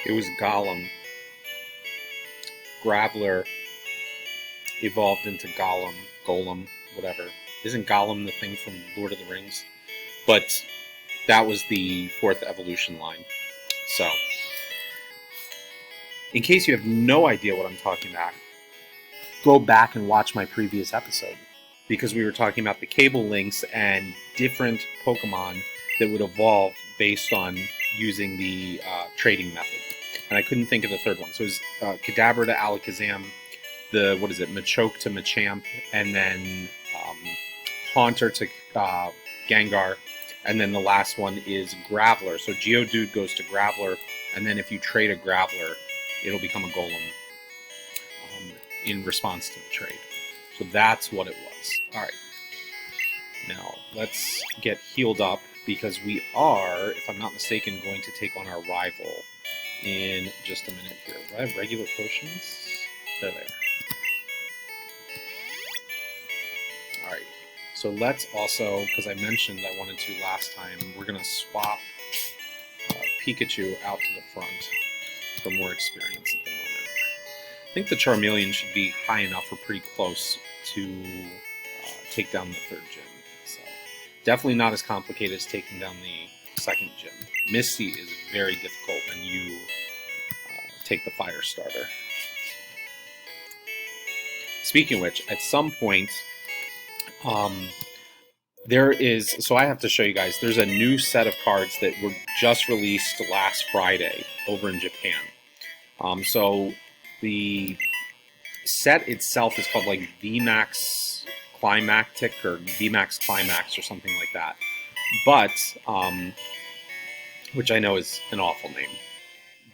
It was Gollum. Graveler evolved into Golem, whatever. Isn't Gollum the thing from Lord of the Rings? But that was the fourth evolution line. So, in case you have no idea what I'm talking about, go back and watch my previous episode. Because we were talking about the cable links and different Pokemon that would evolve based on using the trading method. And I couldn't think of the third one. So it was Kadabra to Alakazam, Machoke to Machamp, and then Haunter to Gengar, and then the last one is Graveler. So Geodude goes to Graveler, and then if you trade a Graveler, it'll become a Golem in response to the trade. So that's what it was. Alright. Now, let's get healed up, because we are, if I'm not mistaken, going to take on our rival in just a minute here. Do I have regular potions? They're there. Alright. So let's also, because I mentioned I wanted to last time, we're going to swap Pikachu out to the front for more experience at the moment. I think the Charmeleon should be high enough or pretty close to take down the third gym. So definitely not as complicated as taking down the second gym. Misty is very difficult when you take the fire starter. Speaking of which, at some point, there is, so I have to show you guys, there's a new set of cards that were just released last Friday over in Japan. So the set itself is called like VMAX Climactic or VMAX Climax or something like that. But, which I know is an awful name.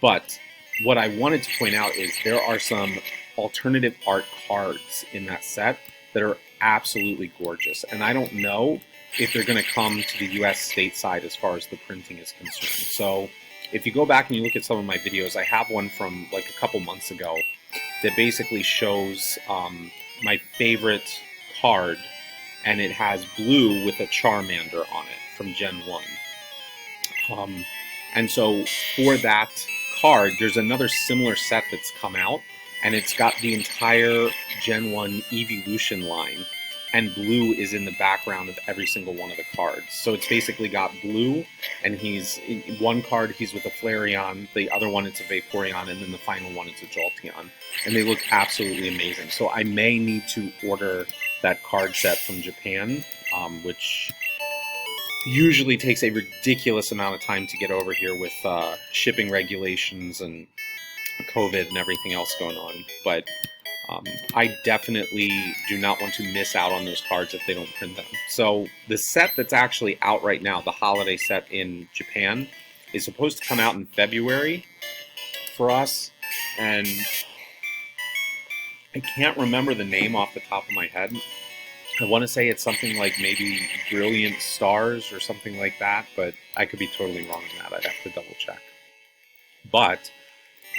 But what I wanted to point out is there are some alternative art cards in that set that are absolutely gorgeous. And I don't know if they're going to come to the US stateside as far as the printing is concerned. So if you go back and you look at some of my videos, I have one from like a couple months ago that basically shows my favorite card, and it has blue with a Charmander on it from Gen 1. And so for that card, there's another similar set that's come out, and it's got the entire Gen 1 Evolution line, and blue is in the background of every single one of the cards. So it's basically got blue, and he's, one card he's with a Flareon, the other one it's a Vaporeon, and then the final one it's a Jolteon. And they look absolutely amazing. So I may need to order that card set from Japan, which usually takes a ridiculous amount of time to get over here with shipping regulations and COVID and everything else going on. But I definitely do not want to miss out on those cards if they don't print them. So the set that's actually out right now, the holiday set in Japan, is supposed to come out in February for us. And I can't remember the name off the top of my head. I want to say it's something like maybe Brilliant Stars or something like that, but I could be totally wrong on that. I'd have to double check. But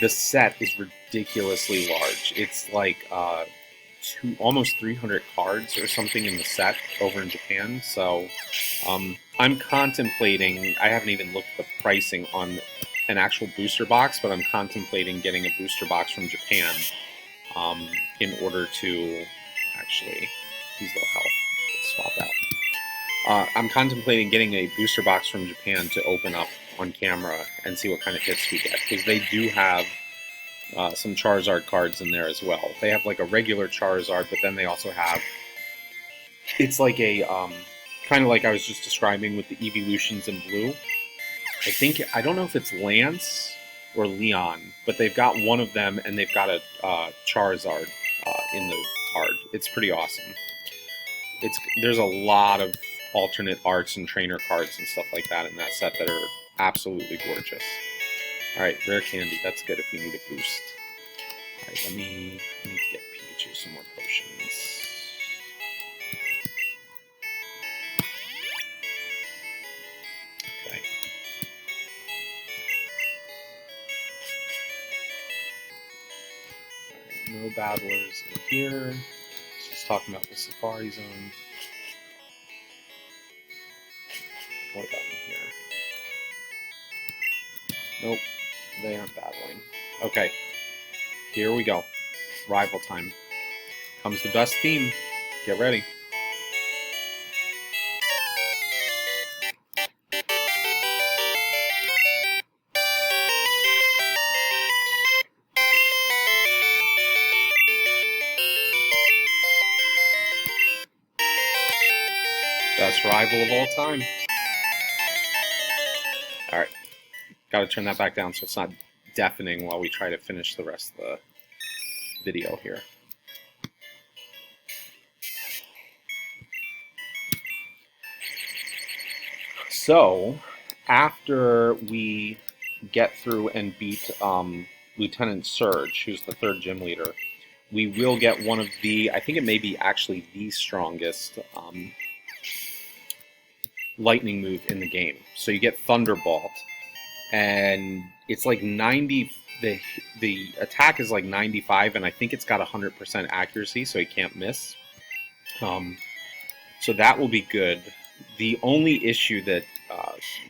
the set is ridiculously large. It's like almost 300 cards or something in the set over in Japan. So I'm contemplating, I haven't even looked at the pricing on an actual booster box, but I'm contemplating getting a booster box from Japan in order to actually, use low health, let's swap out. I'm contemplating getting a booster box from Japan to open up on camera and see what kind of hits we get, because they do have some Charizard cards in there as well. They have like a regular Charizard, but then they also have, it's like a kind of like I was just describing with the evolutions in blue. I don't know if it's Lance or Leon, but they've got one of them, and they've got a Charizard in the card. It's pretty awesome. There's a lot of alternate arts and trainer cards and stuff like that in that set that are absolutely gorgeous. Alright, rare candy, that's good if we need a boost. Alright, I need to get Pikachu some more potions. Okay. Alright, no battlers in here. Let's just talk about the Safari Zone. What about in here? Nope. They aren't battling. Okay, here we go. Rival time. Comes the best team. Get ready. Best rival of all time. Alright. Gotta turn that back down so it's not deafening while we try to finish the rest of the video here. So, after we get through and beat Lieutenant Surge, who's the third gym leader, we will get one of the, I think it may be actually the strongest lightning move in the game. So you get Thunderbolt, and it's like 90, the attack is like 95, and I think it's got 100% accuracy, so he can't miss. So that will be good. The only issue that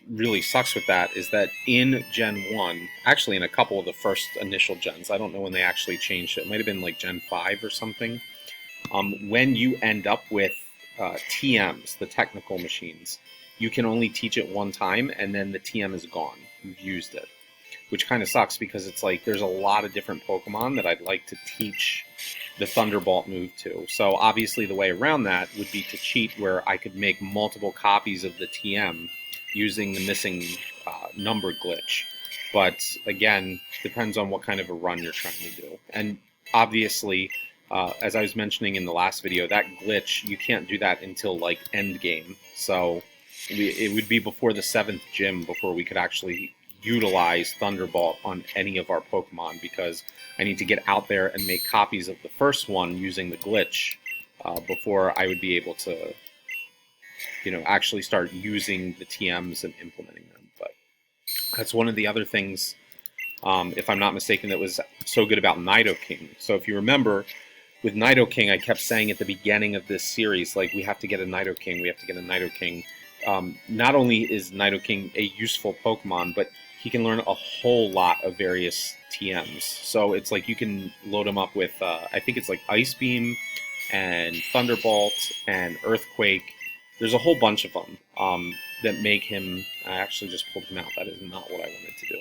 really sucks with that is that in Gen 1, actually in a couple of the first initial gens, I don't know when they actually changed it, it might have been like Gen 5 or something, when you end up with TMs, the technical machines, you can only teach it one time and then the TM is gone. You've used it, which kind of sucks because it's like there's a lot of different Pokemon that I'd like to teach the Thunderbolt move to. So obviously the way around that would be to cheat where I could make multiple copies of the TM using the missing number glitch. But again, depends on what kind of a run you're trying to do. And obviously, as I was mentioning in the last video, that glitch, you can't do that until like end game. So it would be before the 7th gym before we could actually utilize Thunderbolt on any of our Pokemon, because I need to get out there and make copies of the first one using the glitch before I would be able to, you know, actually start using the TMs and implementing them. But that's one of the other things, if I'm not mistaken, that was so good about Nidoking. So if you remember, with Nidoking, I kept saying at the beginning of this series, like, we have to get a Nidoking, we have to get a Nidoking. Not only is Nidoking a useful Pokemon, but he can learn a whole lot of various TMs. So it's like you can load him up with, I think it's like Ice Beam and Thunderbolt and Earthquake. There's a whole bunch of them that make him, I actually just pulled him out, that is not what I wanted to do,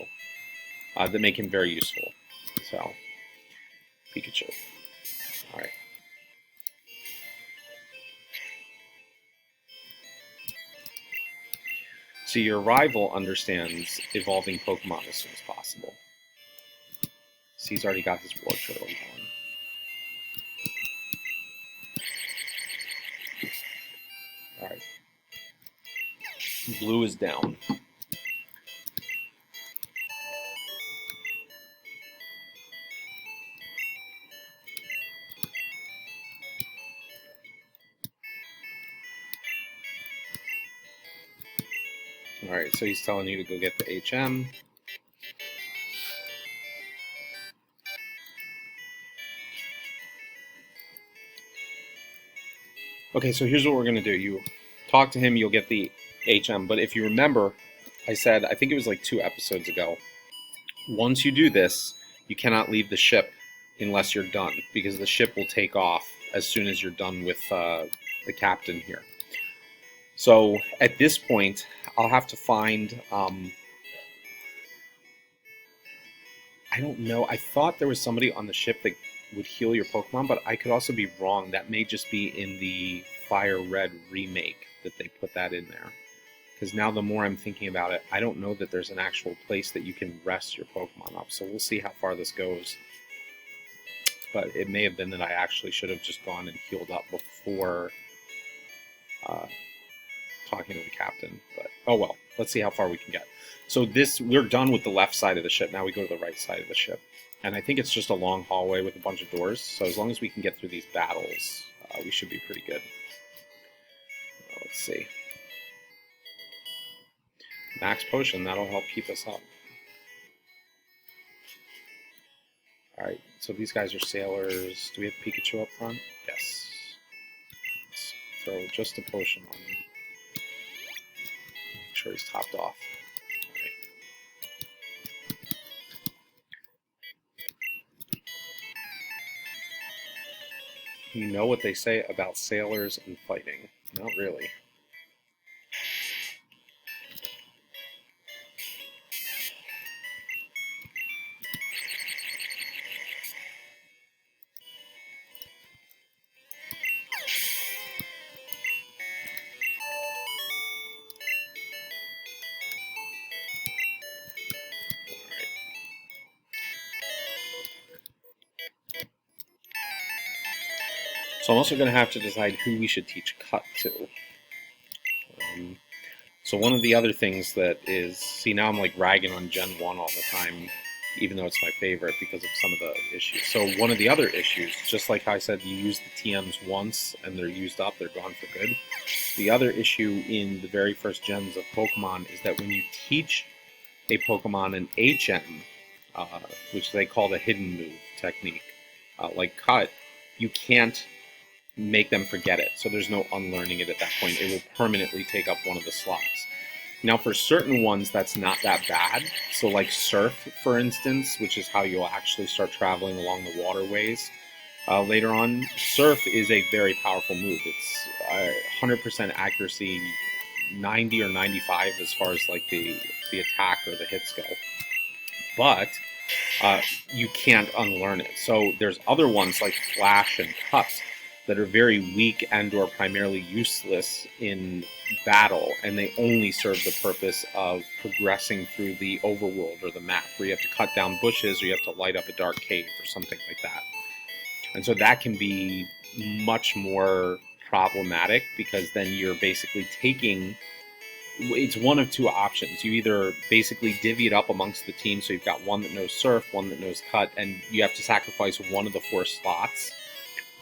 that make him very useful. So, Pikachu. Alright. So your rival understands evolving Pokemon as soon as possible. So he's already got his War Turtle going. Alright. Blue is down. Alright, so he's telling you to go get the HM. Okay, so here's what we're going to do. You talk to him, you'll get the HM. But if you remember, I said, I think it was like 2 episodes ago, once you do this, you cannot leave the ship unless you're done, because the ship will take off as soon as you're done with the captain here. So at this point, I'll have to find, I don't know, I thought there was somebody on the ship that would heal your Pokemon, but I could also be wrong. That may just be in the Fire Red remake that they put that in there. Because now the more I'm thinking about it, I don't know that there's an actual place that you can rest your Pokemon up. So we'll see how far this goes. But it may have been that I actually should have just gone and healed up before talking to the captain. But oh well, let's see how far we can get. So we're done with the left side of the ship. Now we go to the right side of the ship. And I think it's just a long hallway with a bunch of doors. So as long as we can get through these battles, we should be pretty good. Let's see. Max Potion, that'll help keep us up. Alright, so these guys are sailors. Do we have Pikachu up front? Yes. Let's throw just a potion on him. Make sure he's topped off. Alright. You know what they say about sailors and fighting. Not really. So I'm also going to have to decide who we should teach cut to. Um, so one of the other things that is, see, now I'm like ragging on Gen 1 all the time, even though it's my favorite because of some of the issues. So one of the other issues, just like how I said, you use the TMs once and they're used up, they're gone for good. The other issue in the very first gens of Pokemon is that when you teach a Pokemon an HM, which they call the hidden move technique, like cut, you can't make them forget it. So there's no unlearning it at that point. It will permanently take up one of the slots. Now for certain ones, that's not that bad. So like Surf, for instance, which is how you'll actually start traveling along the waterways later on. Surf is a very powerful move. It's 100% accuracy, 90 or 95 as far as like the attack or the hits go. But you can't unlearn it. So there's other ones like Flash and Cut that are very weak and or primarily useless in battle, and they only serve the purpose of progressing through the overworld or the map, where you have to cut down bushes or you have to light up a dark cave or something like that. And so that can be much more problematic, because then you're basically taking, it's one of two options. You either basically divvy it up amongst the team, so you've got one that knows Surf, one that knows Cut, and you have to sacrifice one of the 4 slots,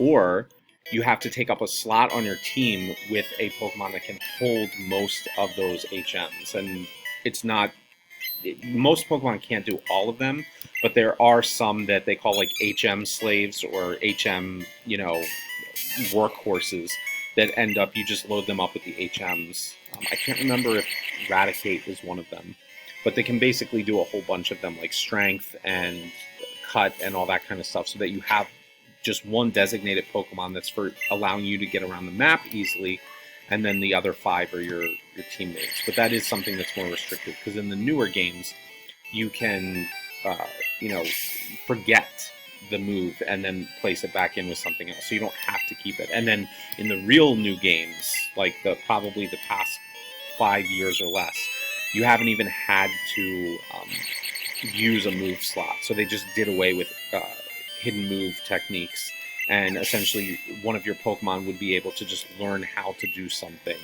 or you have to take up a slot on your team with a Pokemon that can hold most of those HMs. And it's not, most Pokemon can't do all of them, but there are some that they call like HM slaves or HM, workhorses that end up, you just load them up with the HMs. I can't remember if Raticate is one of them, but they can basically do a whole bunch of them, like Strength and Cut and all that kind of stuff, so that you have just one designated Pokemon that's for allowing you to get around the map easily, and then the other 5 are your teammates. But that is something that's more restricted, because in the newer games, you can, forget the move and then place it back in with something else, so you don't have to keep it. And then in the real new games, like probably the past 5 years or less, you haven't even had to use a move slot. So they just did away with hidden move techniques, and essentially one of your Pokemon would be able to just learn how to do something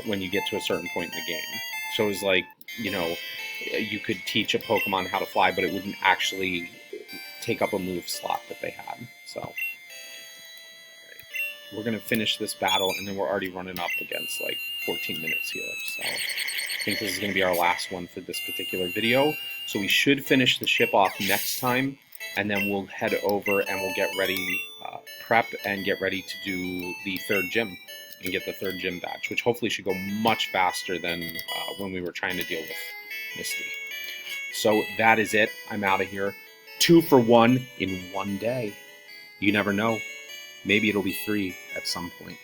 when you get to a certain point in the game. So it was like, you could teach a Pokemon how to fly, but it wouldn't actually take up a move slot that they had. So we're going to finish this battle, and then we're already running up against like 14 minutes here. So I think this is going to be our last one for this particular video. So we should finish the ship off next time, and then we'll head over and we'll get ready, prep and get ready to do the 3rd gym and get the 3rd gym badge, which hopefully should go much faster than when we were trying to deal with Misty. So that is it. I'm out of here. 2 for 1 in one day. You never know. Maybe it'll be 3 at some point.